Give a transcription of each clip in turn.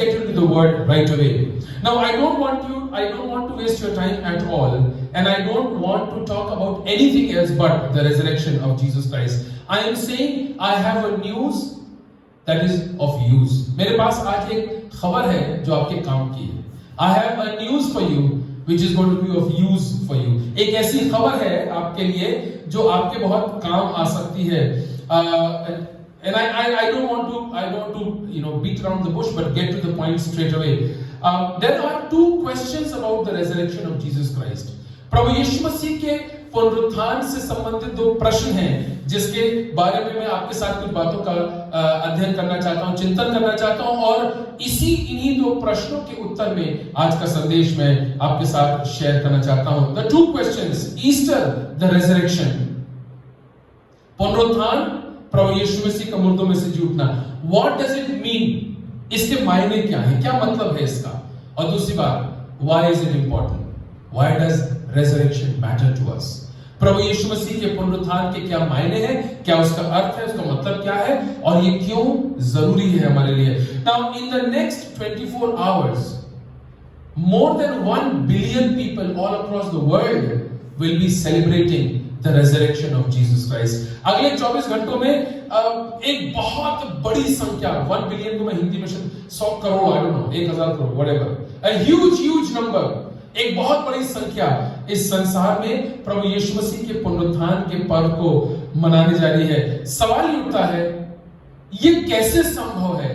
get into the word right away. Now I don't want to waste your time at all, and I don't want to talk about anything else but the resurrection of Jesus Christ. I am saying I have a news that is of use. मेरे पास आज एक खबर है जो आपके काम की है. I have a news for you which is going to be of use for you. एक ऐसी खबर है आपके लिए जो आपके बहुत काम आ सकती है. And I don't want to beat around the bush, but get to the point straight away. There are two questions about the resurrection of Jesus Christ. प्रभु यीशु मसीह के पुनरुत्थान से संबंधित दो प्रश्न हैं जिसके बारे में मैं आपके साथ कुछ बातों का अध्ययन करना चाहता हूं, चिंतन करना चाहता हूं, और इन्हीं दो प्रश्नों के उत्तर में आज का संदेश मैं आपके साथ शेयर करना चाहता हूं. The two questions, Easter, the resurrection. पुनरुत्थान, प्रभु यीशु मसीह का मुर्दों में से जी उठना. What does it mean? इसके मायने क्या है, क्या मतलब है इसका? और दूसरी बात, why is it important? Why does resurrection matter to us? प्रभु यीशु मसीह के पुनरुत्थान के क्या मायने हैं, क्या उसका अर्थ है, उसका मतलब क्या है, और ये क्यों जरूरी है हमारे लिए. Now in the next 24 hours, more than 1 billion people all across the world will be celebrating the resurrection of Jesus Christ. अगले 24 घंटों में एक बहुत बड़ी संख्या, 1 बिलियन को मैं हिंदी में 100 crore, I don't know, 1000 crore, whatever, a huge number, एक बहुत बड़ी संख्या इस संसार में प्रभु यीशु मसीह के पुनरुत्थान के पर्व को मनाने जा रही है. सवाल ये उठता है, ये कैसे संभव है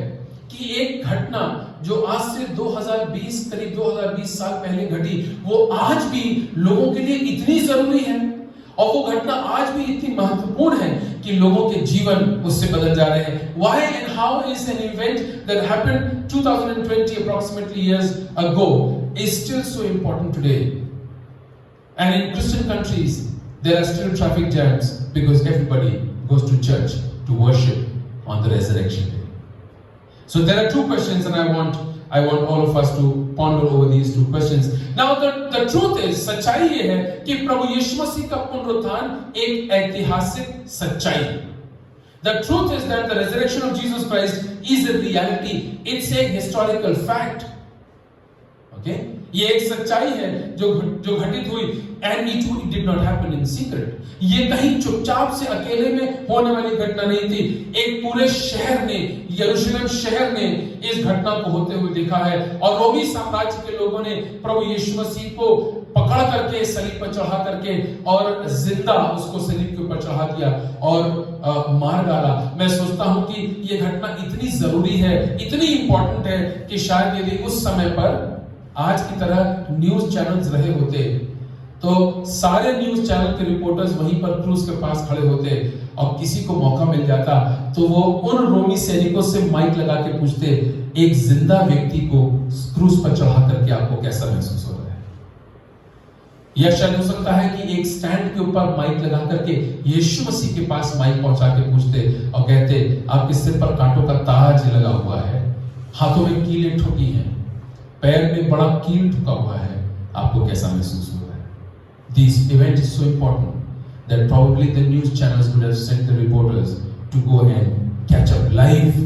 कि एक घटना जो आज से 2020 करीब 2020 साल पहले घटी, वो आज भी लोगों के लिए इतनी जरूरी है, और वो घटना आज भी इतनी महत्वपूर्ण है कि लोगों के जीवन उससे बदल जा रहे हैं. Why and how is an event that happened 2020 approximately years ago is still so important today? And in Christian countries there are still traffic jams because everybody goes to church to worship on the resurrection day. So there are two questions, and I want all of us to ponder over these two questions. Now the truth is, सच्चाई ये है कि प्रभु यीशु मसीह का पुनरुत्थान एक ऐतिहासिक सच्चाई है. The truth is that the resurrection of Jesus Christ is a reality. It's a historical fact. Okay? ये एक सच्चाई है जो घटित हुई, and it did not happen in secret. ये कहीं चुपचाप से अकेले में होने वाली घटना नहीं थी. एक पूरे शहर ने, यरूशलेम शहर ने इस घटना को होते हुए देखा है, और रोमी साम्राज्य के लोगों ने प्रभु यीशु मसीह को पकड़ करके सलीब पर चढ़ा करके और जिंदा उसको सलीब के ऊपर चढ़ा दिया और मार डाला. मैं सोचता हूं कि ये घटना इतनी जरूरी है, इतनी इंपॉर्टेंट है कि शायद यदि उस समय पर आज की तरह न्यूज चैनल्स रहे होते तो सारे न्यूज चैनल के रिपोर्टर्स वहीं पर क्रूज के पास खड़े होते, और किसी को मौका मिल जाता तो वो उन रोमी सैनिकों से माइक लगा के पूछते, एक जिंदा व्यक्ति को क्रूज पर चढ़ा करके आपको कैसा महसूस हो रहा है? या शायद हो सकता है कि एक स्टैंड के ऊपर माइक लगा करके यीशु मसीह के पास माइक पहुंचा के पूछते और कहते, आपके सिर पर कांटों का ताज लगा हुआ है, हाथों में कीलें ठुकी हैं, पैर में बड़ा कील ठुका हुआ है, आपको कैसा महसूस हो रहा है? This event is so important that probably the news channels would have sent the reporters to go and catch up live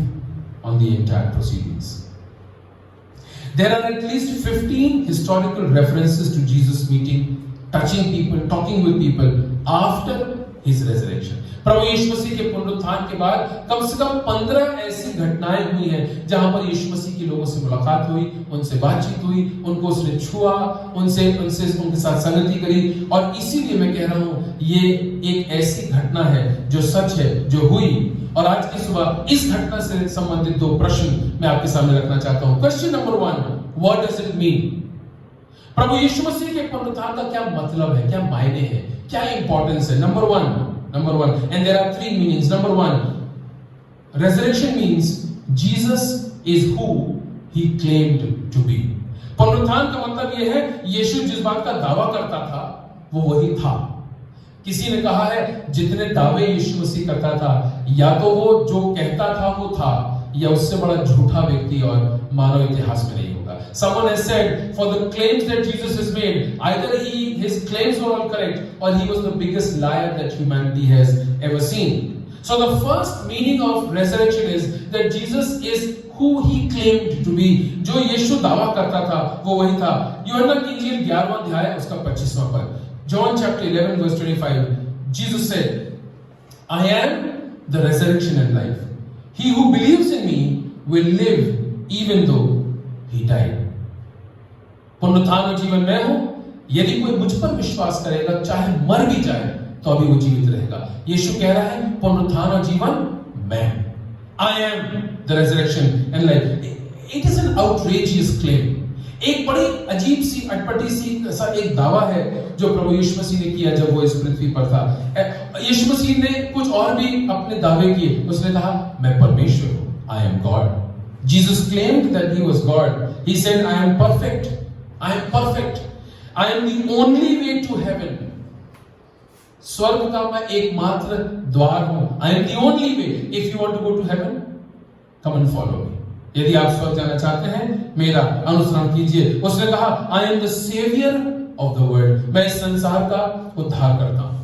on the entire proceedings. There are at least 15 historical references to Jesus meeting, touching people, talking with people after his resurrection. प्रभु यीशु मसीह के पुनरुत्थान के बाद कम से कम 15 ऐसी घटनाएं हुई हैं जहां पर यीशु मसीह की लोगों से मुलाकात हुई, उनसे बातचीत हुई, उनको उसने छुआ, उनके साथ संगति करी. और इसीलिए मैं कह रहा हूं ये एक ऐसी घटना है जो सच है, जो हुई. और आज की सुबह इस घटना से संबंधित दो प्रश्न मैं आपके सामने रखना चाहता हूं. Question number 1, what does it mean? प्रभु यीशु मसीह के पुनरुत्थान का क्या मतलब है, क्या मायने हैं, क्या इंपॉर्टेंस है? Number one, and there are 3 meanings. Number 1, resurrection means Jesus is who he claimed to be. पुनरुत्थान का मतलब यह है, यीशु जिस बात का दावा करता था वो वही था. किसी ने कहा है जितने दावे यीशु मसीह करता था, या तो वो जो कहता था वो था, या उससे बड़ा झूठा व्यक्ति और मानव इतिहास में नहीं होगा. Someone has said, for the claims that Jesus has made, either his claims were all correct, or he was the biggest liar that humanity has ever seen. So the first meaning of resurrection is that Jesus is who he claimed to be. जो यीशु दावा करता था वो वही था। यूहन्ना की इंजील 11वां अध्याय उसका 25वां पद, John chapter 11 verse 25, Jesus said, I am the resurrection and life. He who believes in me will live even though he died. पुनरुत्थान और जीवन मैं हूं, यदि कोई मुझ पर विश्वास करेगा चाहे मर भी जाए तो अभी वो जीवित रहेगा। यीशु कह रहा है पुनरुत्थान और जीवन मैं। I am the resurrection and life. It is an outrageous claim. एक बड़ी अजीब सी अटपटी सी ऐसा एक दावा है जो प्रभु यीशु मसीह ने किया जब वो इस पृथ्वी पर था। यीशु मसीह ने कुछ और भी अपने दावे किए। उसने कहा मैं परमेश्वर हूं, I am God. Jesus claimed that he was God. He said I am perfect. I am perfect. I am the only way to heaven. स्वर्ग का मैं एकमात्र द्वार हूं। I am the only way. If you want to go to heaven, come and follow me. यदि आप स्वर्ग जाना चाहते हैं मेरा अनुसरण कीजिए। उसने कहा I am the savior of the world. मैं इस संसार का उद्धार करता हूं।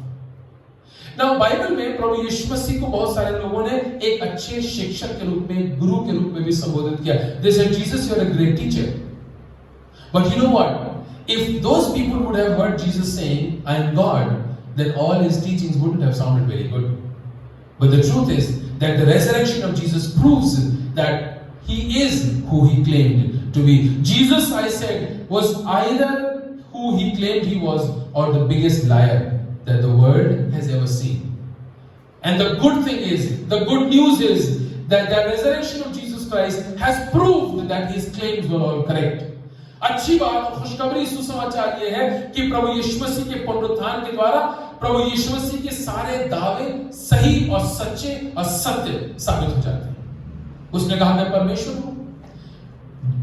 Now बाइबल में प्रभु यीशु मसीह को बहुत सारे लोगों ने एक अच्छे शिक्षक के रूप में, गुरु के रूप में भी संबोधित किया। They said Jesus, you are a great teacher. But you know what? If those people would have heard Jesus saying I am God, then all his teachings wouldn't have sounded very good. But the truth is that the resurrection of Jesus proves that he is who he claimed to be. Jesus, I said, was either who he claimed he was or the biggest liar that the world has ever seen. And the good thing is, the good news is that the resurrection of Jesus Christ has proved that his claims were all correct. अच्छी बात और खुशखबरी सुसमाचार ये है कि प्रभु यीशु मसीह के पुनरुत्थान के द्वारा प्रभु यीशु मसीह के सारे दावे सही और सच्चे और सत्य साबित हो जाते हैं। उसने कहा मैं परमेश्वर हूं,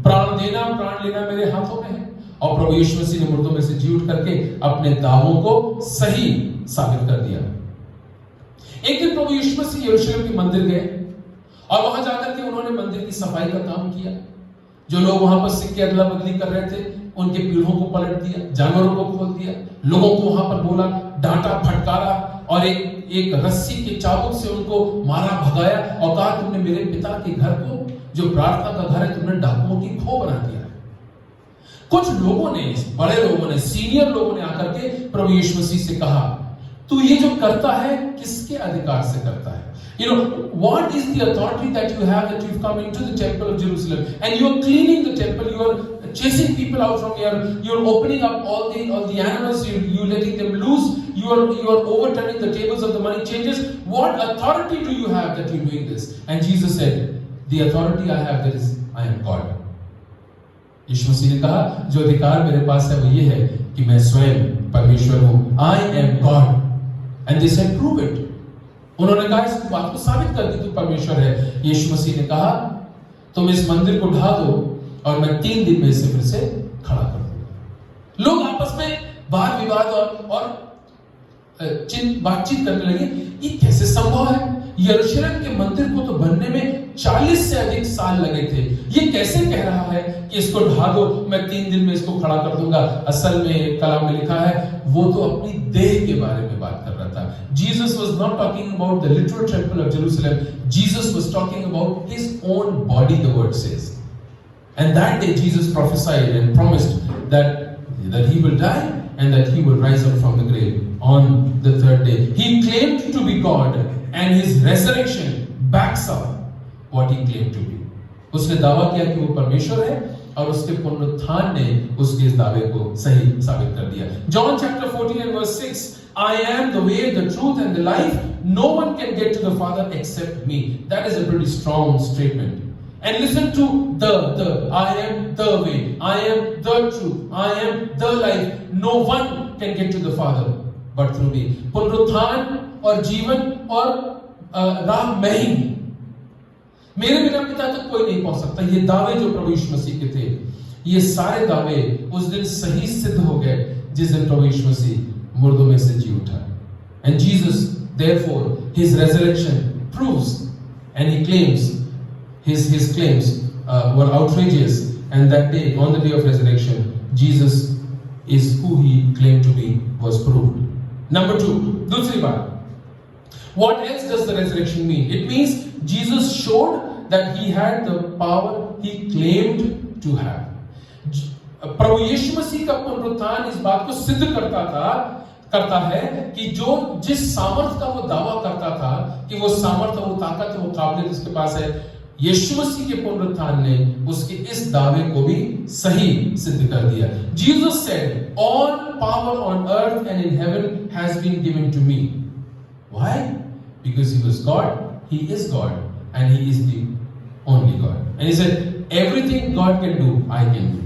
प्राण देना प्राण लेना मेरे हाथों में है, और प्रभु यीशु मसीह ने मुर्दों में से जी उठ करके अपने दावों को सही साबित कर दिया। एक दिन प्रभु यीशु मसीह यरूशलेम के मंदिर गए और वहां जाकर के उन्होंने मंदिर की सफाई का काम किया। जो लोग वहां पर सिक्के अदला बदली कर रहे थे उनके पीढ़ों को पलट दिया, जानवरों को खोल दिया, लोगों को वहां पर बोला, डांटा, फटकारा और एक रस्सी के चाबुक से उनको मारा, भगाया और कहा तुमने मेरे पिता के घर को जो प्रार्थना का घर है तुमने डाकुओं की खो बना दिया है। कुछ लोगों ने, बड़े लोगों ने, सीनियर लोगों ने आकर के प्रभु यीशु मसीह से कहा तू ये जो करता है किसके अधिकार से करता है? You know, what is the authority that you have that you've come into the temple of Jerusalem and you're cleaning the temple, you're chasing people out from here, you're opening up all the animals, you're letting them loose, you're overturning the tables of the money changers. What authority do you have that you're doing this? And Jesus said, the authority I have, that is, I am God. यीशु मसीह ने कहा जो अधिकार मेरे पास है वो ये है कि मैं स्वयं परमेश्वर हूं। I am God. And they said, prove it. उन्होंने कहा इस बात को साबित कर दी तू परमेश्वर है। यीशु मसीह ने कहा तुम इस मंदिर को ढा दो और मैं 3 दिन में इसे फिर से खड़ा कर दूंगा। लोग आपस में वाद विवाद और बातचीत करने लगे, ये कैसे संभव है? यरूशलेम के मंदिर को तो बनने में 40 से अधिक साल लगे थे, ये कैसे कह रहा है कि इसको ढा दो मैं 3 दिन में इसको खड़ा कर दूंगा? असल में कलाम में लिखा है वो तो अपनी देह के बारे में बात कर रहा था। Jesus was not talking about the literal temple of Jerusalem. Jesus was talking about his own body, the word says. And that day Jesus prophesied and promised that he will die and that he will rise up from the grave on the 3rd day. He claimed to be God and his resurrection backs up what he claimed to be. उसने दावा किया कि वो परमेश्वर है और उसके पुनरुत्थान ने उसके इस दावे को सही साबित कर दिया। John chapter 14 and verse 6, I am the way, the truth and the life. No one can get to the Father except me. That is a pretty strong statement. And listen to the I am the way, I am the truth, I am the life. No one can get to the Father but through me. पुनरुत्थान और जीवन और राह मैं ही हूं, मेरे बिना पिता तक कोई नहीं पहुंच सकता। ये दावे जो प्रभु यीशु मसीह के थे, ये सारे दावे उस दिन सही सिद्ध हो गए जिस दिन प्रभु यीशु मसीह मुर्दों में से जी उठा। And Jesus, therefore, his resurrection proves and he claims his claims were outrageous, and that day, on the day of resurrection, Jesus is who he claimed to be was proved. Number 2, दूसरी बात, What else does the resurrection mean? It means Jesus showed that he had the power he claimed to have. प्रभु यीशु मसीह का पुनरुत्थान इस बात को सिद्ध करता है कि जो जिस सामर्थ का वो दावा करता था कि वो सामर्थ, वो ताकत, वो काबिलियत उसके पास है, यीशु मसीह के पुनरुत्थान ने उसके इस दावे को भी सही सिद्ध कर दिया. Jesus said, all power on earth and in heaven has been given to me. Why? Because he was God, he is God, and he is the only God. And he said, everything God can do, I can do.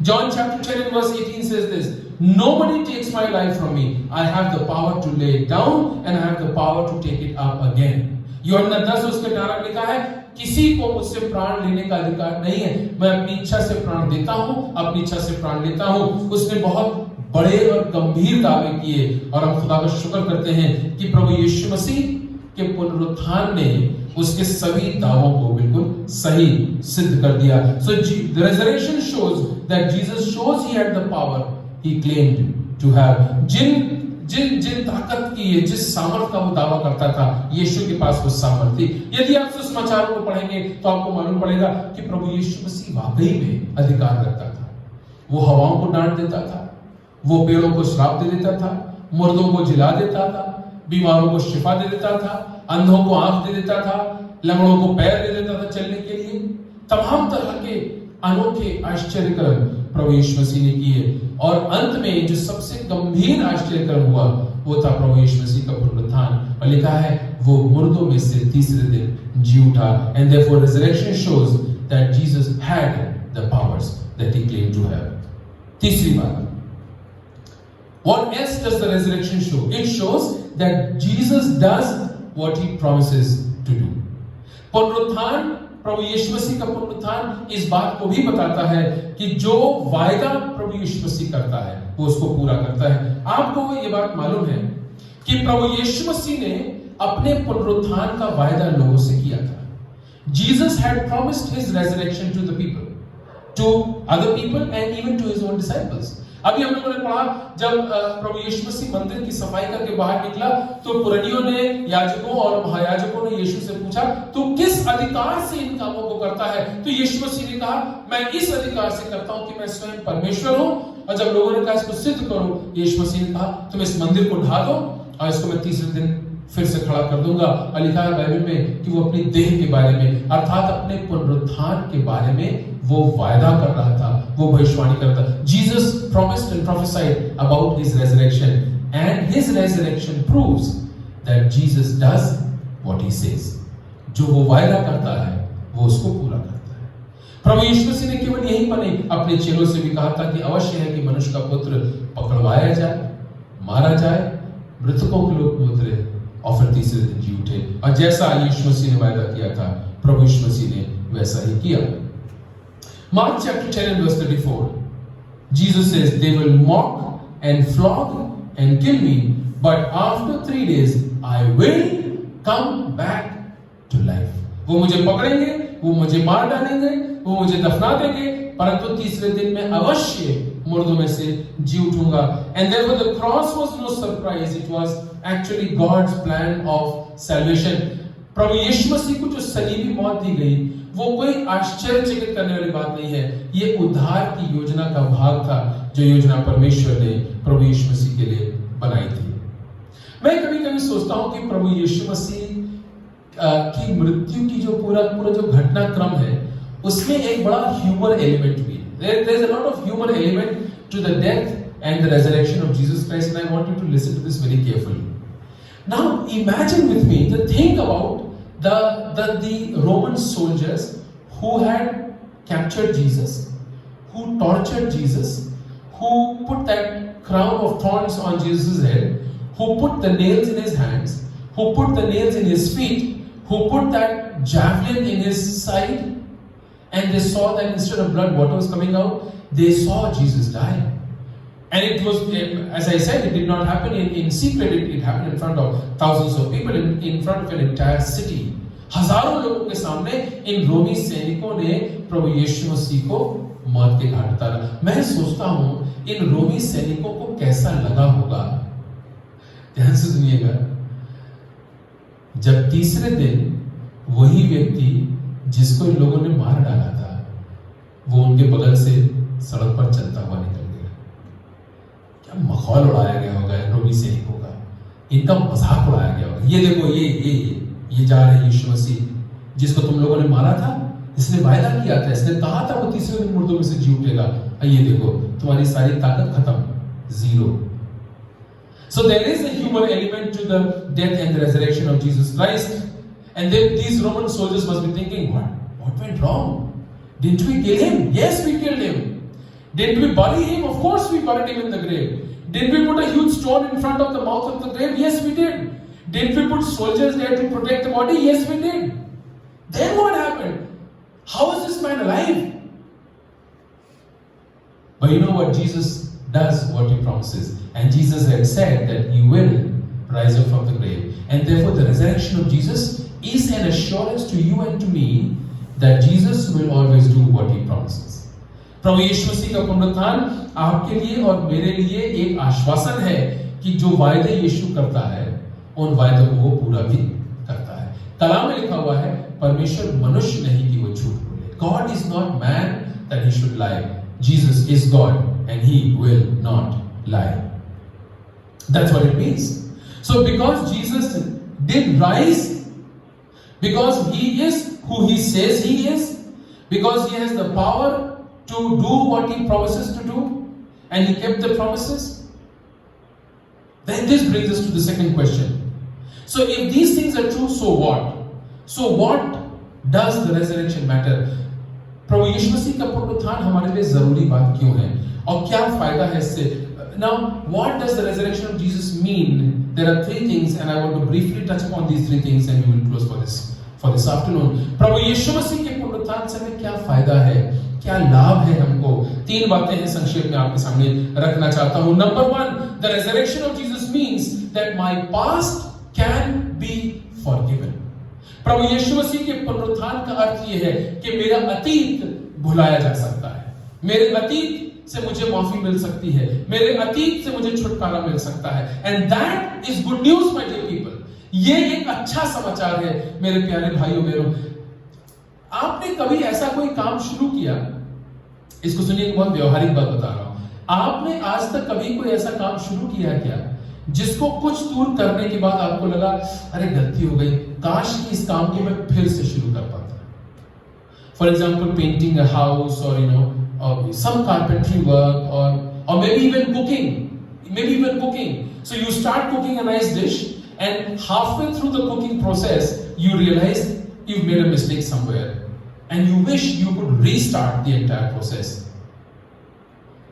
John chapter 10 and verse 18 says this, nobody takes my life from me. I have the power to lay it down and I have the power to take it up again. यूहन्ना 10 उसके 18 लिखा है, किसी को मुझसे प्राण लेने का अधिकार नहीं है. मैं अपनी इच्छा से प्राण देता हूं, अपनी इच्छा से प्राण लेता हूं. उसने बहुत बड़े और गंभीर दावे किए और हम खुदा का शुक्र करते हैं कि प्रभु यीशु मसीह के पुनरुत्थान ने उसके सभी दावों को बिल्कुल सही सिद्ध कर दिया. So the resurrection shows that Jesus shows he had the power he claimed to have. जिन ताकत की है, जिस सामर्थ का वो दावा करता था, यीशु के पास वो सामर्थ थी. यदि आप सुसमाचारों को पढ़ेंगे तो आपको मालूम पड़ेगा कि प्रभु यीशु मसीह वाकई में अधिकार रखता था. वो हवाओं को डांट देता था, वो पेड़ों को श्राप दे देता था, मुर्दों को जिला देता था, बीमारों को शिफा दे देता था, अंधों को आंख दे देता था, लंगड़ों को पैर दे देता था चलने के लिए. तमाम तरह के अनोखे आश्चर्य कर्म प्रभु यीशु मसीह ने किए. और अंत में जो सबसे गंभीर आश्चर्य कर्म हुआ वो था प्रभु यीशु मसीह का पुनरुत्थान. और लिखा है वो मुर्दों में से तीसरे दिन जी उठा. And therefore resurrection shows that Jesus had the powers that he claimed to have. तीसरी बात, what else does the resurrection show? It shows that Jesus does what he promises to do. पुनरुत्थान, प्रभु यीशु मसीह का पुनरुत्थान इस बात को भी बताता है कि जो वायदा प्रभु यीशु मसीह करता है वो उसको पूरा करता है. आपको ये बात मालूम है कि प्रभु यीशु मसीह ने अपने पुनरुत्थान का वायदा लोगों से किया था. Jesus had promised his resurrection to the people, to other people and even to his own disciples. अभी हम लोगों ने पढ़ा जब प्रभु यीशु मसीह मंदिर की सफाई करके बाहर निकला तो पुरनियों ने, याजकों और महायाजकों ने यीशु से पूछा, तू किस अधिकार से इन कामों को करता है? तो यीशु मसीह ने कहा, मैं इस अधिकार से करता हूं कि मैं स्वयं परमेश्वर हूं. और जब लोगों ने कहा इसको सिद्ध करो, यीशु मसीह ने कहा तुम इस मंदिर को ढा दो और इसको मैं तीसरे दिन फिर से खड़ा कर दूंगा. और लिखा है बाइबल में कि वो अपनी देह के बारे में, अर्थात अपने पुनरुत्थान के बारे में वो वायदा कर रहा था, वो भविष्यवाणी करता. Jesus promised and prophesied about his resurrection, and his resurrection proves that Jesus does what he says. जो वो वायदा करता है वो उसको पूरा करता है. प्रभु यीशु मसीह ने केवल यही पर नहीं, अपने चेलों से भी कहा था कि अवश्य है कि मनुष्य का पुत्र पकड़वाया जाए, मारा जाए, मृतकों के लोक में उतरे और फिर तीसरे दिन जी उठे. और जैसा यीशु मसीह ने वायदा किया था, प्रभु यीशु मसीह ने वैसा ही किया. Mark chapter 10 and verse 34, Jesus says, they will mock and flog and kill me, but after 3 days I will come back to life. वो मुझे पकड़ेंगे, वो मुझे मार डालेंगे, वो मुझे दफना देंगे, परंतु तीसरे दिन में अवश्य मुर्दों में से जी उठूंगा. And therefore the cross was no surprise, it was actually God's plan of salvation. प्रभु यीशु मसीह को जो सलीबी मौत दी गई वो कोई आश्चर्यचकित करने वाली बात नहीं है. ये उद्धार की योजना का भाग था, जो योजना परमेश्वर ने प्रभु यीशु मसीह के लिए बनाई थी. मैं कभी-कभी सोचता हूं कि प्रभु यीशु मसीह की मृत्यु की जो पूरा जो घटनाक्रम है उसमें एक बड़ा ह्यूमर एलिमेंट भी है. There is a lot of humor element to the death and the resurrection of Jesus Christ, and I want you to listen to this very carefully. Now imagine with me, think about the Roman soldiers who had captured Jesus, who tortured Jesus, who put that crown of thorns on Jesus' head, who put the nails in his hands, who put the nails in his feet, who put that javelin in his side, and they saw that instead of blood, water was coming out. They saw Jesus die. And it was, as I said, it did not happen in secret. It happened in front of thousands of people, in front of an entire city. हजारों लोगों के सामने इन रोमी सैनिकों ने प्रभु यीशु मसीह को मौत के घाट उतारा. मैं सोचता हूं इन रोमी सैनिकों को कैसा लगा होगा. ध्यान से सुनिएगा. जब तीसरे दिन वही व्यक्ति जिसको इन लोगों ने मार डाला था, वो उनके बगल से सड़क पर चलता हुआ निकल गया। क्या मखौल उड़ाया गया होगा रोमी सैनिकों का, इनका मजाक उड़ाया गया होगा। ये देखो, ये जा रहे यीशु मसीह जिसको तुम लोगों ने मारा था, इसने वायदा किया था, इसने कहा था वो तीसरे दिन मुर्दों में से जी उठेगा। ये देखो, तुम्हारी सारी ताकत खत्म, zero. So there is a human element to the death and the resurrection of Jesus Christ. And then these Roman soldiers must be thinking, what went wrong? Didn't we kill him? Yes, we killed him. Didn't we bury him? Of course we buried him in the grave. Did we put a huge stone in front of the mouth of the grave? Yes, we did. Did we put soldiers there to protect the body? Yes, we did. Then what happened? How is this man alive? But you know what? Jesus does what he promises. And Jesus had said that he will rise up from the grave. And therefore the resurrection of Jesus is an assurance to you and to me that Jesus will always do what he promises. प्रभु यीशु मसीह का पुनरुत्थान आपके लिए और मेरे लिए एक आश्वासन है कि जो वायदे यीशु करता है उन वायदों को वो पूरा भी करता है। कलाम में लिखा हुआ है, परमेश्वर मनुष्य नहीं कि वो झूठ बोले। God is not man that he should lie. Jesus is God and he will not lie. That's what it means. So because Jesus did rise, because he is who he says he is, because he has the power to do what he promises to do, and he kept the promises, then this brings us to the second question. So if these things are true, so what? So what does the resurrection matter? प्रभु यीशु मसीह का पुनरुत्थान हमारे लिए जरूरी बात क्यों है और क्या फायदा है इससे? Now, what does the resurrection of Jesus mean? There are three things, and I want to briefly touch upon these three things, and we will close for this afternoon. प्रभु यीशु मसीह के पुनरुत्थान से हमें क्या फायदा है, क्या लाभ है हमको? तीन बातें हैं, संक्षेप में आपके सामने रखना चाहता हूं। Number one, the resurrection of Jesus means that my past can be forgiven. प्रभु यीशु मसीह के पुनरुत्थान का अर्थ यह है कि मेरा अतीत भुलाया जा सकता है, मेरे अतीत से मुझे माफी मिल सकती है, मेरे अतीत से मुझे छुटकारा मिल सकता है। And that is good news my dear people. ये एक अच्छा समाचार है मेरे प्यारे भाइयों बहनों। आपने कभी ऐसा कोई काम शुरू किया, इसको सुनिए, एक बहुत व्यवहारिक बात बता रहा हूं। आपने आज तक कभी कोई ऐसा काम शुरू किया क्या जिसको कुछ दूर करने के बाद आपको लगा अरे गलती हो गई, काश कि इस काम को मैं फिर से शुरू कर पाता? For example painting a house, और or some carpentry work, or maybe even cooking. So you start cooking a nice dish, and halfway through the cooking process you realize you've made a mistake somewhere and you wish you could restart the entire process.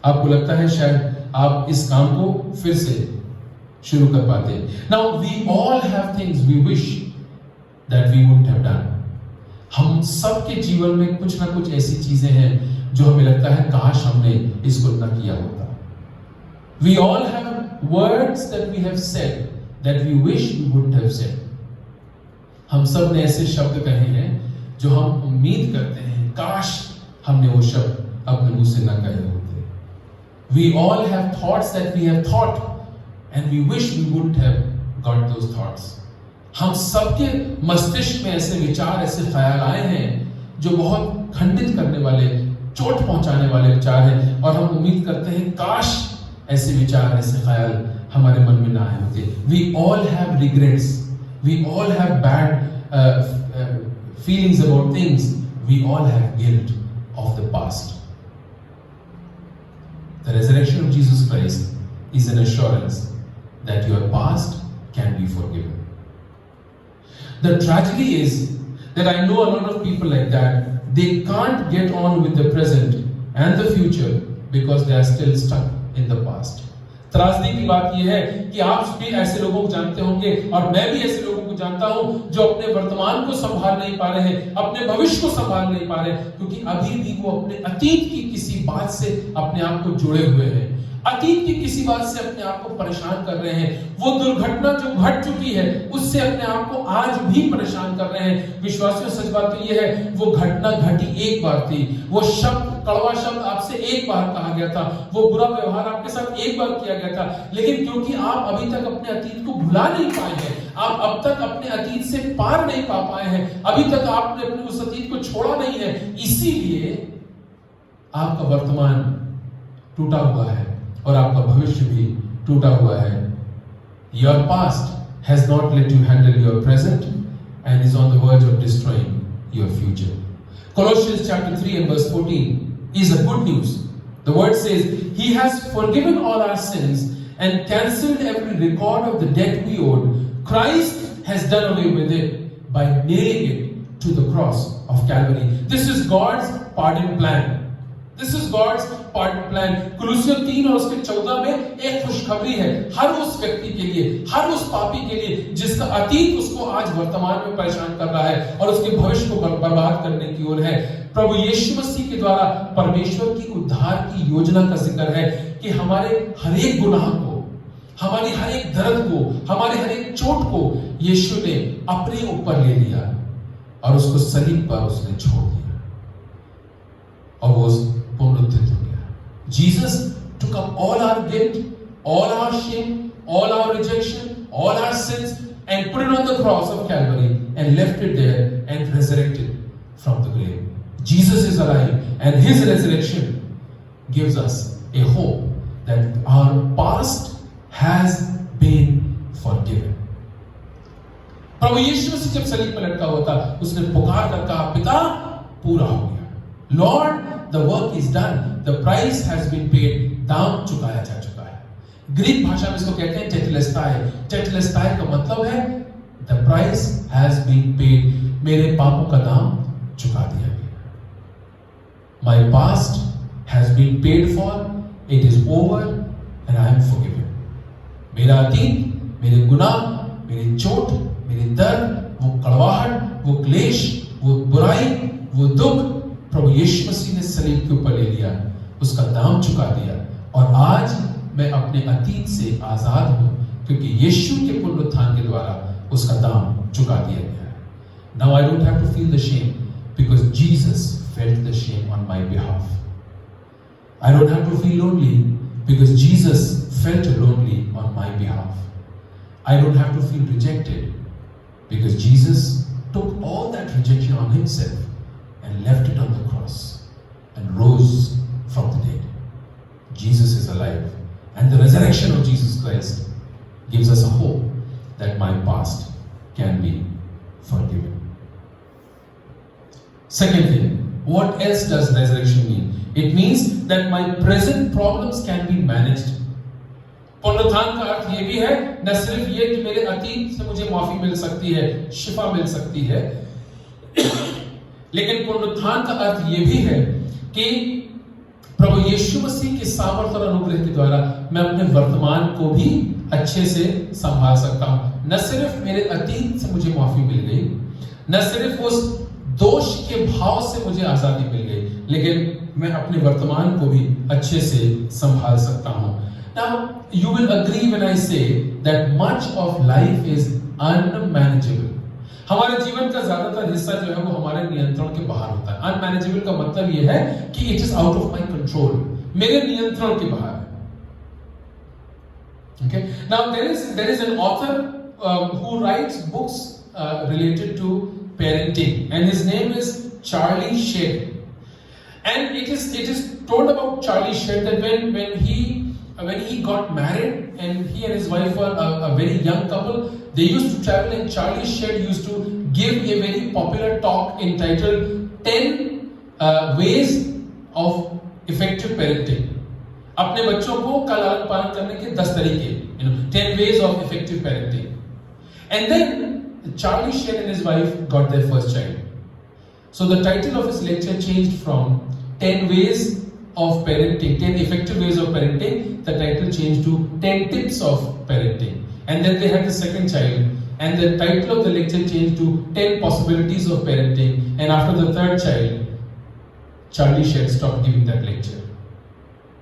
आपको लगता है शायद आप इस काम को फिर से शुरू कर पाते। Now we all have things we wish that we wouldn't have done. हम सबके जीवन में कुछ ना कुछ ऐसी चीजें हैं जो हमें लगता है काश हमने इसको ना किया होता। We all have words that we have said that we wish we wouldn't have said. हम सब ने ऐसे शब्द कहे हैं जो हम उम्मीद करते हैं काश हमने वो शब्द अपने मुंह से ना कहे होते। We all have thoughts that we have thought and we wish we wouldn't have got those thoughts. हम सबके मस्तिष्क में ऐसे विचार, ऐसे ख्याल आए हैं जो बहुत खंडित करने वाले, चोट पहुंचाने वाले विचार हैं, और हम उम्मीद करते हैं काश ऐसे विचार, ऐसे ख्याल हमारे मन में ना आए होते। We all have regrets, we all have bad feelings about things, we all have guilt of the past. The resurrection of Jesus Christ is an assurance that your past can be forgiven. The tragedy is that I know a lot of people like that. They can't get on with the present and the future because they are still stuck in the past. त्रासदी की बात यह है कि आप भी ऐसे लोगों को जानते होंगे, और मैं भी ऐसे लोगों को जानता हूं जो अपने वर्तमान को संभाल नहीं पा रहे हैं, अपने भविष्य को संभाल नहीं पा रहे, क्योंकि अभी भी वो अपने अतीत की किसी बात से अपने आप को जुड़े हुए हैं। अतीत की किसी बात से अपने आप को परेशान कर रहे हैं, वो दुर्घटना जो घट चुकी है उससे अपने आप को आज भी परेशान कर रहे हैं। विश्वासियों, सच बात तो ये है, वो घटना घटी एक बार थी, वो शब्द, कड़वा शब्द आपसे एक बार कहा गया था, वो बुरा व्यवहार आपके साथ एक बार किया गया था, लेकिन क्योंकि आप अभी तक अपने अतीत को भुला नहीं पाए हैं, आप अब तक अपने अतीत से पार नहीं पा पाए हैं, अभी तक आपने अपने उस अतीत को छोड़ा नहीं है, इसीलिए आपका वर्तमान टूटा हुआ है और आपका भविष्य भी टूटा हुआ है। Your past has not let you handle your present and is on the verge of destroying your future. Colossians chapter 3 and verse 14 is a good news. The word says, He has forgiven all our sins and cancelled every record of the debt we owed. Christ has done away with it by nailing it to the cross of Calvary. This is God's pardon plan. This is God's pardon plan. कुलुस्सियों 3 और उसके 14 में एक खुशखबरी है हर उस व्यक्ति के लिए, हर उस पापी के लिए जिसका अतीत उसको आज वर्तमान में परेशान कर रहा है और उसके भविष्य को बर्बाद करने की ओर है। प्रभु यीशु मसीह के द्वारा परमेश्वर की उद्धार की योजना का जिक्र है कि हमारे हर एक गुनाह को, हमारी हर एक दर्द को, हमारे हर एक चोट को यीशु ने अपने ऊपर ले लिया और उसको सलीब पर उसने छोड़ दिया और वो पुनरुत्थित हो गया। Jesus took up all our guilt, all our shame, all our rejection, all our sins and put it on the cross of Calvary and left it there and resurrected from the grave. Jesus is alive and His resurrection gives us a hope that our past has been forgiven. प्रभु यीशु मसीह जब सलीब पर लटका हुआ था, उसने पुकार कर कहा, पिता पूरा हो गया। Lord, the work is done. The price has been paid. दाम चुकाया जा चुका है। ग्रीक भाषा में इसको कहते हैं टेटेलेस्टाई। टेटेलेस्टाई का मतलब है the price has been paid. मेरे पापों का दाम चुका दिया गया। My past has been paid for. It is over and I am forgiven. मेरा अतीत, मेरे गुनाह, मेरी चोट, मेरे दर्द, वो कड़वाहट, वो क्लेश, वो बुराई, वो दुख प्रभु यीशु मसीह ने सलीब के ऊपर ले लिया, उसका दाम चुका दिया और आज मैं अपने अतीत से आजाद हूं क्योंकि यीशु के पुनरुत्थान के द्वारा उसका दाम चुका दिया गया है। Now I don't have to feel the shame because Jesus felt the shame on my behalf. I don't have to feel lonely because Jesus felt lonely on my behalf. I don't have to feel rejected because Jesus took all that rejection on Himself and left it on the cross and rose from the dead. Jesus is alive and the resurrection of Jesus Christ gives us a hope that my past can be forgiven. Second thing, what else does resurrection mean? It means that my present problems can be managed. पुनरुत्थान का अर्थ ये भी है, न सिर्फ ये कि मेरे अतीत से मुझे माफी मिल सकती है, शिफा मिल सकती है, लेकिन पुनरुत्थान का अर्थ यह भी है कि प्रभु यीशु मसीह के सामर्थ और अनुग्रह के द्वारा मैं अपने वर्तमान को भी अच्छे से संभाल सकता हूं। न सिर्फ मेरे अतीत से मुझे माफी मिल गई, न सिर्फ उस दोष के भाव से मुझे आजादी मिल गई, लेकिन मैं अपने वर्तमान को भी अच्छे से संभाल सकता हूं। Now you will agree when I say that much of life is unmanageable. हमारे जीवन का ज्यादातर हिस्सा जो है वो हमारे नियंत्रण के बाहर होता है। अनमैनेजेबल का मतलब यह है कि it is out of my control, मेरे नियंत्रण के बाहर है। Okay, now there is an author who writes books related to parenting and his name is Charlie Shedd. And it is told about Charlie Shedd that when he got married and he and his wife were a very young couple, they used to travel and Charlie Shedd used to give a very popular talk entitled 10 ways of effective parenting. अपने बच्चों को का लालन पालन करने के 10 तरीके, 10 ways of effective parenting. And then Charlie Shedd and his wife got their first child. So the title of his lecture changed from 10 ways of parenting, 10 effective ways of parenting. The title changed to 10 tips of parenting. And then they had the second child, and the title of the lecture changed to 10 possibilities of parenting. And after the third child, Charlie Shedd stopped giving that lecture.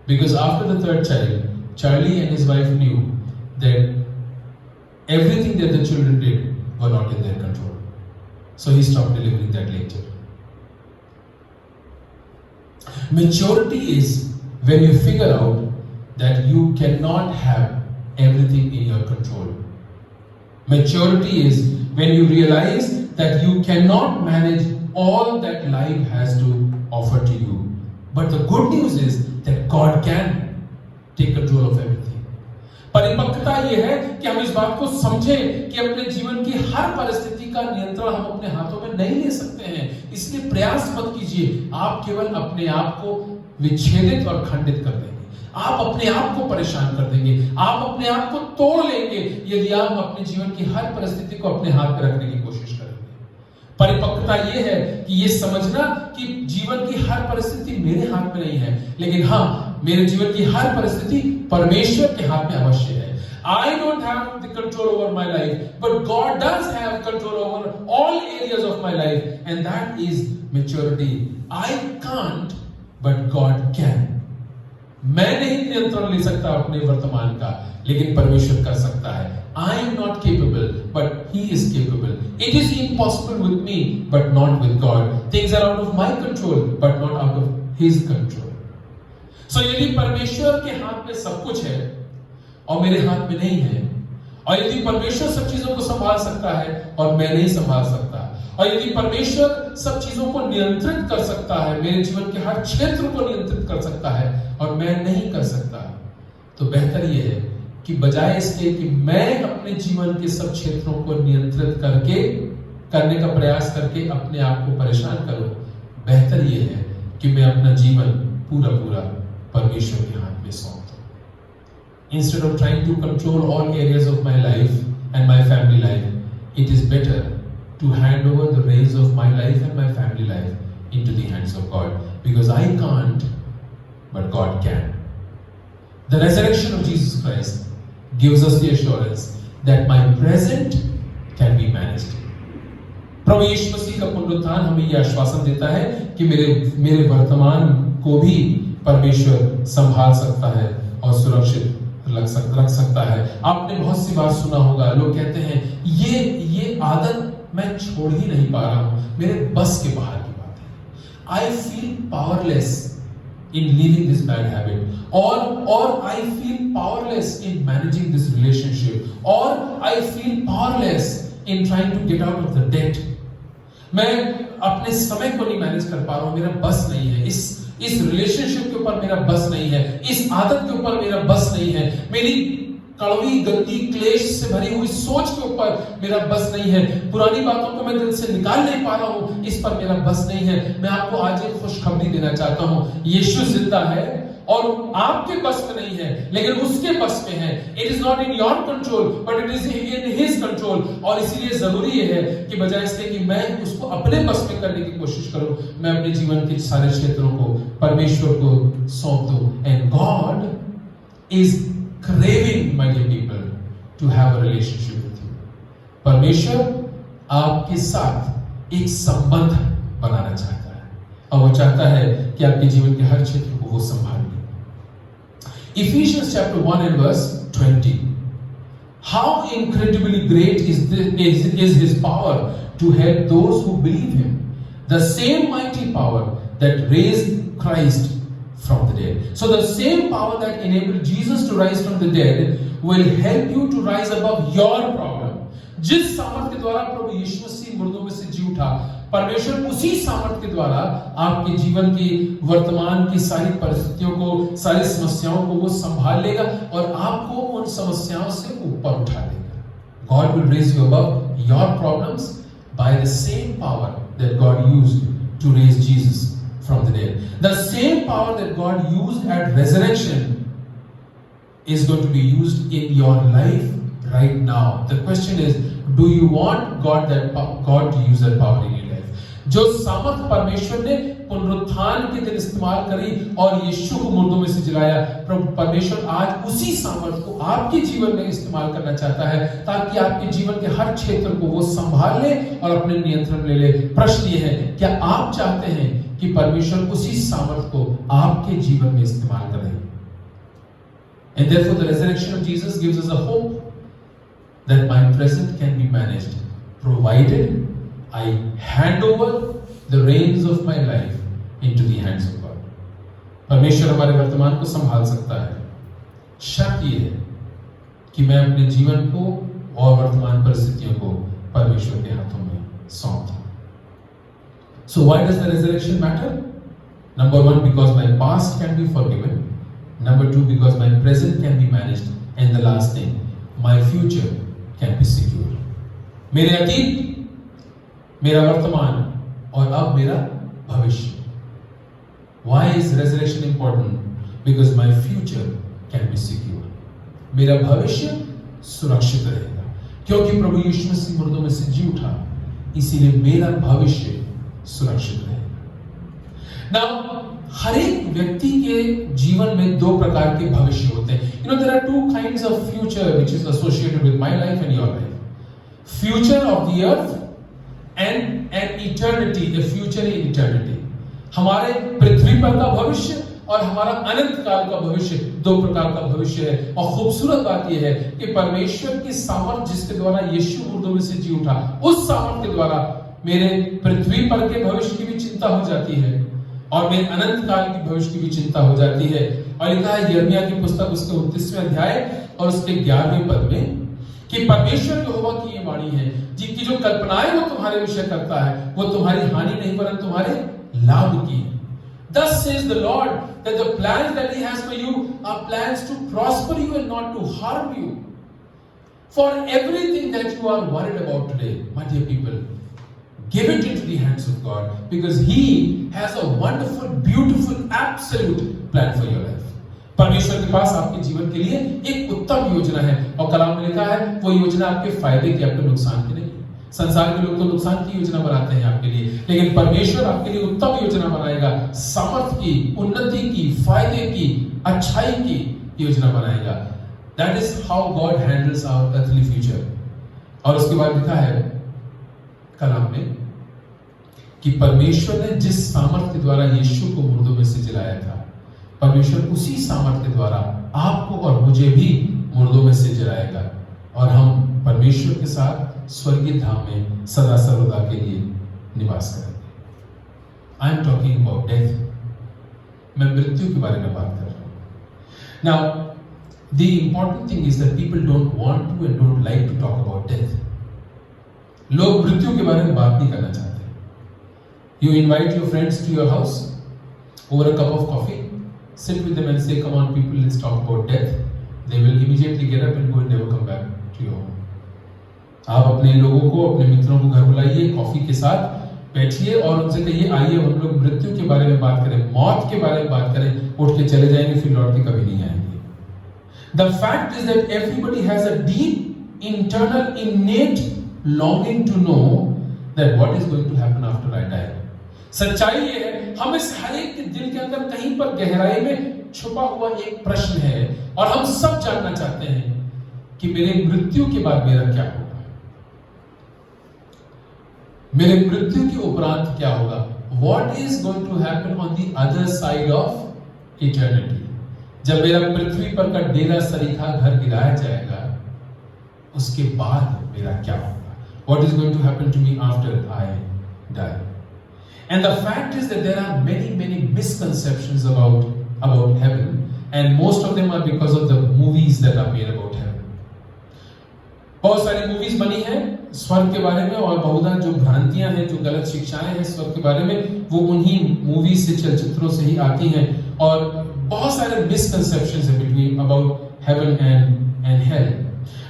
Because after the third child, Charlie and his wife knew that everything that the children did were not in their control. So he stopped delivering that lecture. Maturity is when you figure out that you cannot have everything in your control. Maturity is when you realize that you cannot manage all that life has to offer to you. But the good news is that God can take control of everything. परिपक्वता यह है कि हम इस बात को समझें कि अपने जीवन की हर परिस्थिति का नियंत्रण हम अपने हाथों में नहीं ले सकते हैं। इसलिए प्रयास मत कीजिए, आप केवल अपने आप को विच्छेदित और खंडित कर देंगे, आप अपने आप को परेशान कर देंगे, आप अपने आप को तोड़ लेंगे यदि आप अपने जीवन की हर परिस्थिति को अपने हाथ में रखने की कोशिश करेंगे। परिपक्वता यह है कि ये समझना कि जीवन की हर परिस्थिति मेरे हाथ में नहीं है, लेकिन हाँ, मेरे जीवन की हर परिस्थिति परमेश्वर के हाथ में अवश्य है। I don't have the control over my life, but God does have control over all areas of my life, and that is maturity. I can't, but God can. मैं नहीं नियंत्रण ले सकता अपने वर्तमान का, लेकिन परमेश्वर कर सकता है। I am not capable, but He is capable. It is impossible with me, but not with God. Things are out of my control, but not out of His control. So यदि परमेश्वर के हाथ में सब कुछ है और मेरे हाथ में नहीं है, और यदि परमेश्वर सब चीजों को संभाल सकता है और मैं नहीं संभाल सकता, और यदि परमेश्वर सब चीजों को नियंत्रित कर सकता है, मेरे जीवन के हर क्षेत्र को नियंत्रित कर सकता है और मैं नहीं कर सकता, तो बेहतर यह है कि बजाय इसके कि मैं अपने जीवन के सब क्षेत्रों को नियंत्रित करने का प्रयास करके अपने आप को परेशान करूं, बेहतर यह है कि मैं अपना जीवन पूरा परमेश्वर के हाथ में सौंप दूं। Instead of trying to control all areas of my life and my family life, it is better to hand over the reins of my life and my family life into the hands of God, because I can't, but God can. The resurrection of Jesus Christ gives us the assurance that my present can be managed. प्रभु यीशु मसीह का पुनरुत्थान हमें यह आश्वासन देता है कि मेरे वर्तमान को भी परमेश्वर संभाल सकता है और सुरक्षित रख सकता है। आपने बहुत सी बार सुना होगा, लोग कहते हैं ये आदत मैं छोड़ ही नहीं पा रहा हूं, मेरे बस के बाहर की बात है। I feel powerless in leaving this bad habit, or I feel powerless in managing this relationship, or I feel powerless in trying to get out of the debt. मैं अपने समय को नहीं मैनेज कर पा रहा हूं, मेरा बस नहीं है, इस रिलेशनशिप के ऊपर मेरा बस नहीं है, इस आदत के ऊपर मेरा बस नहीं है, मेरी कड़वी गंदी क्लेश से भरी हुई सोच के ऊपर मेरा बस नहीं है, पुरानी बातों को मैं दिल से निकाल नहीं पा रहा हूं, इस पर मेरा बस नहीं है। मैं आपको आज एक खुशखबरी देना चाहता हूं, यीशु जिंदा है और आपके बस में नहीं है, लेकिन उसके बस में है। It is not in your control, but it is in his control. और इसीलिए जरूरी ये है कि बजाय इसके कि मैं उसको अपने बस में करने की कोशिश करूं, मैं अपने जीवन के सारे क्षेत्रों को परमेश्वर को सौंप दूं। And God is craving, my dear people, to have a relationship with you. परमेश्वर आपके साथ एक संबंध बनाना चाहता है और वो चाहता है कि आपके जीवन के हर क्षेत्र को वो संभाले। Ephesians chapter 1 and verse 20. How incredibly great is his power to help those who believe him. The same mighty power that raised Christ from the dead. So the same power that enabled Jesus to rise from the dead will help you to rise above your problem. जिस सामर्थ के द्वारा प्रभु यीशु मसीह मुर्दों में से जी उठा, परमेश्वर उसी सामर्थ के द्वारा आपके जीवन की वर्तमान की सारी परिस्थितियों को, सारी समस्याओं को वो संभाल लेगा और आपको उन समस्याओं से ऊपर उठा देगा। God will raise you above your problems by the same power that God used to raise Jesus from the dead. The same power that God used at resurrection is going to be used in your life right now. The question is, do you want God to use that power in your life? जो सामर्थ परमेश्वर ने पुनरुत्थान के दिन इस्तेमाल करी और यीशु को मुर्दों में से जिलाया, परमेश्वर आज उसी सामर्थ को आपके जीवन में इस्तेमाल करना चाहता है ताकि आपके जीवन के हर क्षेत्र को वो संभाल ले और अपने नियंत्रण में ले ले। प्रश्न ये है, क्या आप चाहते हैं कि परमेश्वर उसी सामर्थ को आपके जीवन में इस्तेमाल करे? And therefore the resurrection of Jesus gives us a hope that my present can be managed, provided I hand over the reins of my life into the hands of God. परमेश्वर हमारे वर्तमान को संभाल सकता है। शर्त यह है कि मैं अपने जीवन को और वर्तमान परिस्थितियों को परमेश्वर के हाथों में सौंप दूं। So why does the resurrection matter? Number one, because my past can be forgiven. Number two, because my present can be managed. And the last thing, my future can be secure. मेरे अतीत, मेरा वर्तमान और अब मेरा भविष्य। Why is resurrection important? Because my future can be secure. मेरा भविष्य सुरक्षित रहेगा क्योंकि प्रभु यीशु मसीह मुर्दों में से जी उठा, इसीलिए मेरा भविष्य सुरक्षित रहेगा। Now, हर एक व्यक्ति के जीवन में दो प्रकार के भविष्य होते हैं। You know, there are two kinds of future which is associated with my life and your life. Future of the earth and an eternity, the future in eternity. हमारे पृथ्वी पर का भविष्य और हमारा अनंत काल का भविष्य, दो प्रकार का भविष्य है। और खूबसूरत बात यह है कि परमेश्वर की सामर्थ जिसके द्वारा यीशु मुर्दों में से जी उठा, उस सामर्थ के द्वारा मेरे पृथ्वी पर के भविष्य की भी चिंता हो जाती है और मेरे अनंत काल की भविष्य की भी चिंता हो जाती है। और लिखा है यिर्मयाह की पुस्तक उसके 29वें अध्याय और उसके 11वें पद में कि परमेश्वर यहोवा की ये वाणी है, जिनकी जो कल्पनाएं वो तुम्हारे विषय करता है वो तुम्हारी हानि नहीं वरन तुम्हारे लाभ की। Thus says the Lord that the plans that He has for you are plans to prosper you and not to harm you. For everything that you are worried about today, my dear people, give it into the hands of God because He has a wonderful, beautiful, absolute plan for your life. परमेश्वर के पास आपके जीवन के लिए एक उत्तम योजना है और कलाम में लिखा है वो योजना आपके फायदे की, आपके नुकसान की नहीं। संसार के लोग तो नुकसान की योजना बनाते हैं आपके लिए, लेकिन परमेश्वर आपके लिए उत्तम योजना बनाएगा, सामर्थ की, उन्नति की, फायदे की, अच्छाई की योजना बनाएगा। That is how God handles our earthly future. और उसके बाद लिखा है कलाम में कि परमेश्वर ने जिस सामर्थ के द्वारा यीशु को मुर्दों में से जिलाया था, परमेश्वर उसी सामर्थ के द्वारा आपको और मुझे भी मुर्दों में से जिलाएगा और हम परमेश्वर के साथ स्वर्गीय धाम में सदा सर्वदा के लिए निवास करेंगे। I am talking about death. मैं मृत्यु के बारे में बात कर रहा हूं। Now the important thing is that people don't want to and don't like to talk about death. लोग मृत्यु के बारे में बात नहीं करना चाहते। You invite your friends to your house over a cup of coffee, sit with them and say, come on people, let's talk about death. They will immediately get up and go and never come back to your home. आप अपने लोगों को, अपने मित्रों को घर बुलाइए, coffee के साथ बैठिए और उनसे कहिए आइए हम लोग मृत्यु के बारे में बात करें, मौत के बारे में बात करें। उठ के चले जाएंगे, फिर लौट के कभी नहीं आएंगे। The fact is that everybody has a deep, internal, innate longing to know that what is going to happen after I die. सच्चाई ये है, हम इस हर एक के दिल के अंदर कहीं पर गहराई में छुपा हुआ एक प्रश्न है और हम सब जानना चाहते हैं कि मेरे मृत्यु के बाद मेरा क्या होगा, मेरे मृत्यु के उपरांत क्या होगा। What is going to happen on the other side of eternity? जब मेरा पृथ्वी पर का डेरा सरीखा घर गिराया जाएगा, उसके बाद मेरा क्या होगा। What is going to happen to me after I die? And the fact is that there are many misconceptions about heaven, and most of them are because of the movies that are made about heaven. बहुत सारी movies बनी हैं स्वर्ग के बारे में और बहुधा जो भ्रांतियां हैं, जो गलत शिक्षाएं हैं स्वर्ग के बारे में, वो उन्हीं मूवीज से, चलचित्रों से ही आती हैं। और बहुत सारे misconceptions हैं between about heaven and hell.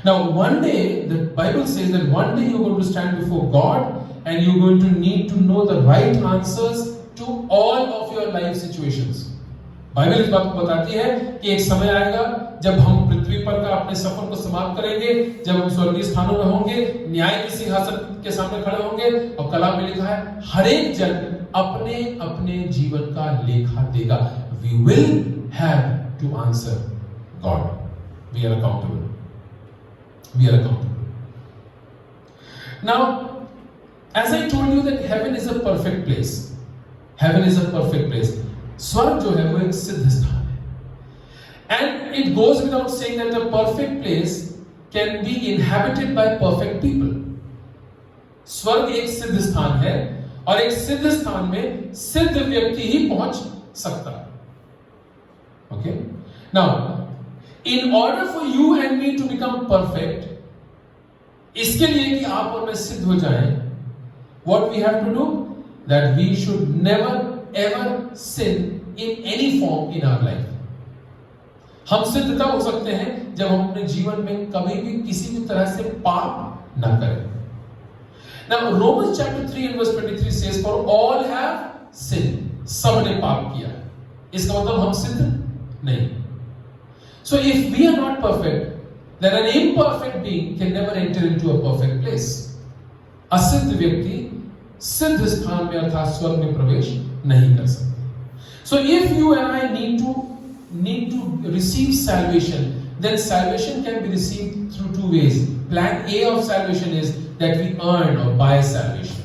Now one day the Bible says that one day you're going to stand before God and you're going to need to know the right answers to all of your life situations. Bible इस बात को बताती है कि एक समय आएगा जब हम पृथ्वी पर का अपने सफर को समाप्त करेंगे, जब हम स्वर्गीय स्थानों में होंगे, न्याय के सिंहासन के सामने खड़े होंगे और कलाम में लिखा है हर एक जन अपने अपने जीवन का लेखा देगा। We will have to answer God. We are accountable. We are accountable. Now, as I told you that heaven is a perfect place. Heaven is a perfect place. स्वर्ग जो है वो एक सिद्ध स्थान है। And it goes without saying that the perfect place can be inhabited by perfect people. स्वर्ग एक सिद्ध स्थान है और एक सिद्ध स्थान में सिद्ध व्यक्ति ही पहुंच सकता है. Okay? Now, in order for you and me to become perfect, इसके लिए कि आप और मैं सिद्ध हो जाएं, what we have to do? That we should never ever sin in any form in our life. हम सिद्ध तब हो सकते हैं जब हम अपने जीवन में कभी भी किसी भी तरह से पाप न करें. Now Romans chapter 3 and verse 23 says, for all have sinned. सबने पाप किया. इसका मतलब हम सिद्ध नहीं. So if we are not perfect, then an imperfect being can never enter into a perfect place. असिद्ध व्यक्ति सिद्ध स्थान में अर्थात स्वर्ग में प्रवेश नहीं कर सकते. So if you and I need to receive salvation, then salvation can be received through two ways. Plan A of salvation is that we earn or buy salvation.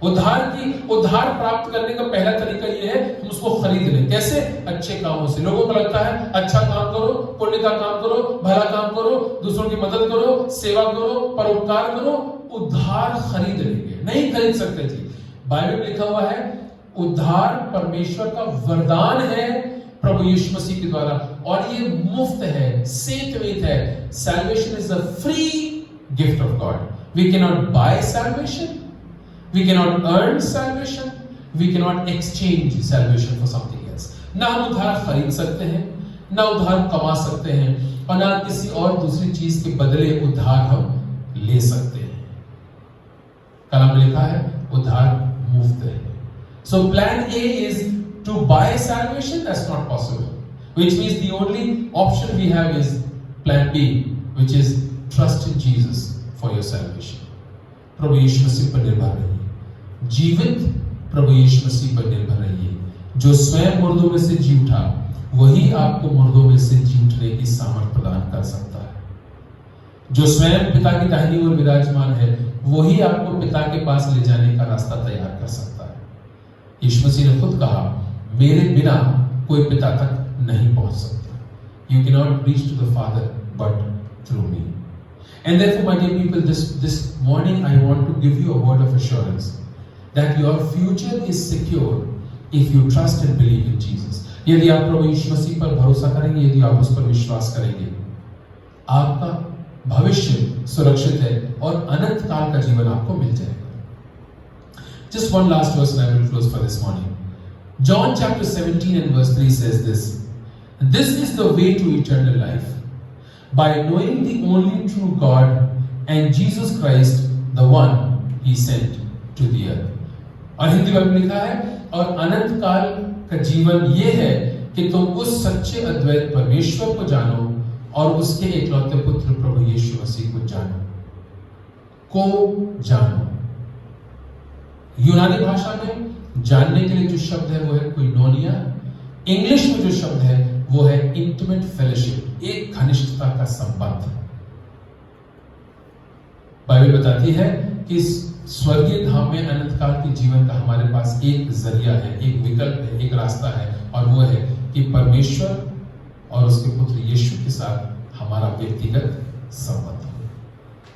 उद्धार प्राप्त करने का पहला तरीका यह है हम उसको खरीद लें. कैसे? अच्छे कामों से. लोगों को लगता है अच्छा काम करो, पुण्य का काम करो, भला काम करो, दूसरों की मदद करो, सेवा करो, परोपकार करो, उद्धार खरीद लेंगे. नहीं खरीद सकते जी. बाइबल में लिखा हुआ है उद्धार परमेश्वर का वरदान है प्रभु यीशु मसीह के द्वारा और ये मुफ्त है, सेतवित है. Salvation is a free gift of God. We cannot buy salvation. We cannot earn salvation. We cannot exchange salvation for something else. ना हम उद्धार खरीद सकते हैं, ना उद्धार कमा सकते हैं और ना किसी और दूसरी चीज के बदले उद्धार हम ले सकते हैं. कलाम में लिखा है उद्धार मुफ्त है. So plan A is to buy salvation. That's not possible. Which means the only option we have is plan B, which is trust in Jesus for your salvation. प्रभु यीशु मसीह पर निर्भर रहिए. जीवित प्रभु यीशु मसीह पर निर्भर रहिए. जो स्वयं मुर्दों में से जी उठा वही आपको मुर्दों में से जी उठने की सामर्थ प्रदान कर सकता है. जो स्वयं पिता की दाहिनी ओर विराजमान है वही आपको पिता के पास ले जाने का रास्ता तैयार कर सकता है. यीशु मसीह ने खुद कहा मेरे बिना कोई पिता तक नहीं पहुंच सकता. You cannot reach to the Father but through me. And therefore, my dear people, this morning I want to give you a word of assurance that your future is secure if you trust and believe in Jesus. यदि आप प्रभु यीशु मसीह पर भरोसा करेंगे, यदि आप उस पर विश्वास करेंगे, आपका भविष्य सुरक्षित है और अनंत काल का जीवन आपको मिल जाएगा. Just one last verse and I will close for this morning. John chapter 17 and verse 3 says this. This is the way to eternal life, by knowing the only true God and Jesus Christ, the one He sent to the earth. और हिंदी में लिखा है और अनंत काल का जीवन ये है कि तुम उस सच्चे अद्वैत परमेश्वर को जानो और उसके एकलौते पुत्र प्रभु यीशु मसीह को जानो. यूनानी भाषा में जानने के लिए जो शब्द है वो है कोइनोनिया. इंग्लिश में जो शब्द है वो है इंटिमेट फेलोशिप, एक घनिष्ठता का संबंध. बाइबल बताती है कि स्वर्गीय धाम में अनंत काल के जीवन का हमारे पास एक जरिया है, एक विकल्प है, एक रास्ता है और वो है कि परमेश्वर और उसके पुत्र यीशु के साथ हमारा व्यक्तिगत संबंध हो.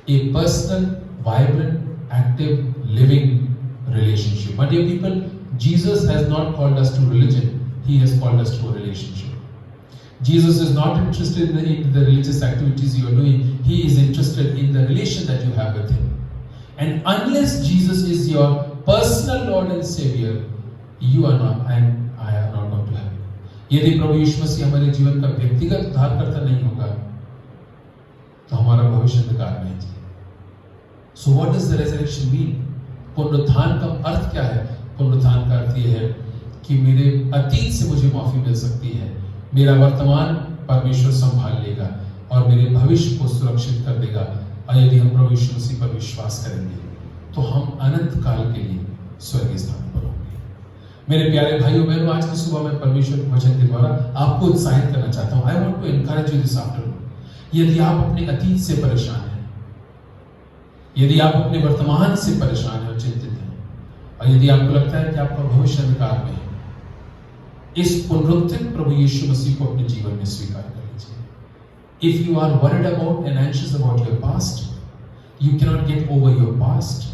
ए personal, vibrant, active, living relationship. My dear people, Jesus has not called us to religion. He has called us to a relationship. Jesus is not interested in the religious activities you are doing. He is interested in the relation that you have with Him. And unless Jesus is your personal Lord and Savior, you are not and I are not going to heaven. यदि प्रभु यीशु मसीह हमारे जीवन का व्यक्तिगत उद्धारकर्ता नहीं होगा तो हमारा भविष्य अंधकार में है. So what does the resurrection mean? पुनरुत्थान का अर्थ क्या है? पुनरुत्थान का अर्थ यह है कि मेरे अतीत से मुझे माफी मिल सकती है, मेरा वर्तमान परमेश्वर संभाल लेगा और मेरे भविष्य को सुरक्षित कर देगा. और यदि हम प्रभु यीशु मसीह पर विश्वास करेंगे तो हम अनंत काल के लिए स्वर्गीय स्थान पर होंगे. मेरे प्यारे भाइयों बहनों, आज की सुबह मैं परमेश्वर के वचन के द्वारा आपको उत्साहित करना चाहता हूं. I want to encourage you this afternoon. यदि आप अपने अतीत से परेशान हैं, यदि आप अपने वर्तमान से परेशान हैं और चिंतित हैं और यदि आपको लगता है कि आपका भविष्य अंधकार में है, इस पुनरुत्थित प्रभु यीशु मसीह को अपने जीवन में स्वीकार कर लीजिए। If you are worried about and anxious about your past, you cannot get over your past.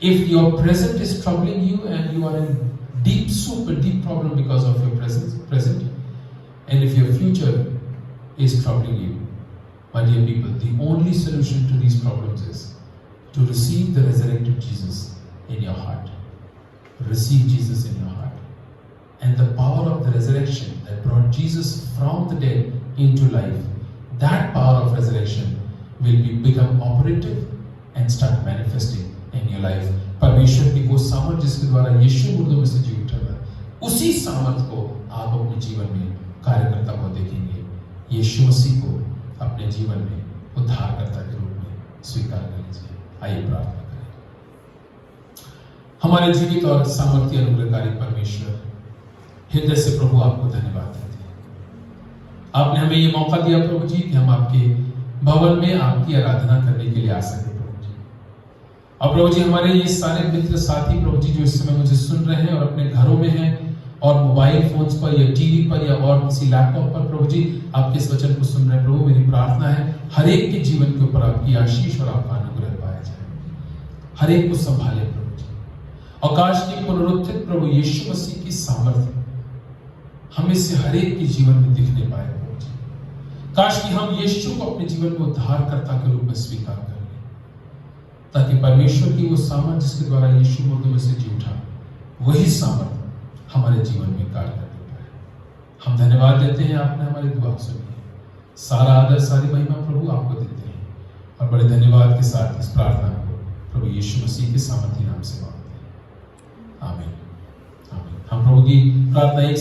If your present is troubling you and you are in deep problem because of your present, and if your future is troubling you, my dear people, the only solution to these problems is to receive the resurrected Jesus in your heart. Receive Jesus in your heart. And the power of the resurrection that brought Jesus from the dead into life, that power of resurrection will become operative and start manifesting in your life. परमेश्वर की वो सामर्थ जिसके द्वारा यीशु मुर्दों में से जी उठा था, उसी सामर्थ को आप अपने जीवन में कार्य करता हुआ देखेंगे। यीशु मसीह को अपने जीवन में उद्धारकर्ता के रूप में स्वीकार कर लीजिए। आइए प्रार्थना करें। हमारे जीवित और सामर्थ्य अनुग्रहकारी परमेश्वर, हृदय से प्रभु आपको धन्यवाद देते हैं। आपने हमें ये मौका दिया प्रभु जी कि हम आपके भवन में आपकी आराधना करने के लिए आ सके प्रभु जी। और प्रभु जी हमारे ये सारे मित्र साथी प्रभु जी जो इस समय मुझे सुन रहे हैं और अपने घरों में हैं और मोबाइल फोन्स पर या टीवी पर या और किसी लैपटॉप पर प्रभु जी आपके इस वचन को सुन रहे हैं प्रभु, मेरी प्रार्थना है हर एक के जीवन के ऊपर आपकी आशीष और आपका अनुग्रह पाया जाए। हर एक को संभाले प्रभु जी। और काश की पुनरुत्थित प्रभु यीशु मसीह की सामर्थ्य हमें से हर एक के जीवन में दिखने पाए प्रभु जी। काश कि हम यीशु को अपने जीवन में उद्धारकर्ता के रूप में स्वीकार कर लें, ताकि परमेश्वर की वो सामर्थ जिसके द्वारा यीशु मुर्दों में से जी उठा, वही सामर्थ हमारे जीवन में कार्य करने पाए। हम धन्यवाद देते हैं, आपने हमारी दुआ सुनी। सारा आदर सारी महिमा प्रभु आपको देते हैं और बड़े धन्यवाद के साथ इस प्रार्थना को प्रभु यीशु मसीह के सामर्थी नाम से मांगते हैं। आमीन। आमीन। हम प्रभु की प्रार्थना एक